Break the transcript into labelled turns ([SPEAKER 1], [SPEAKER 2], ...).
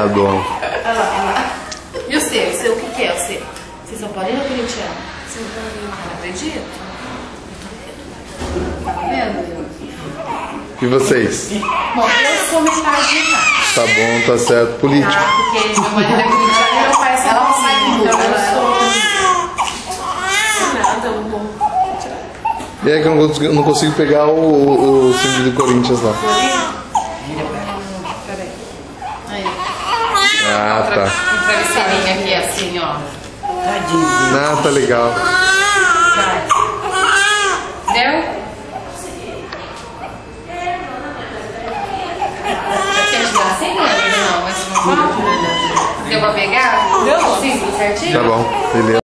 [SPEAKER 1] Tá bom.
[SPEAKER 2] Olha lá, olha lá. E o seu? O que é o seu? Você é São Paulino ou corintiano? São Paulino. Não acredito. Tá vendo?
[SPEAKER 1] E vocês?
[SPEAKER 2] Bom, eu sou metade de cá.
[SPEAKER 1] Tá bom, tá certo. Político.
[SPEAKER 2] Tá, porque meu marido é corintiano e meu pai é São Paulino. Então eu sou... Nada, eu vou...
[SPEAKER 1] E é que eu não consigo pegar o símbolo do Corinthians lá.
[SPEAKER 2] Peraí. Aí.
[SPEAKER 1] Ah, tá.
[SPEAKER 2] Um travesseirinho aqui, assim, ó.
[SPEAKER 1] Ah, tá legal.
[SPEAKER 2] Deu? Quer te dar assim? Não, mas não pode? Deu pra pegar? Deu? Sim, certinho?
[SPEAKER 1] Tá bom, beleza.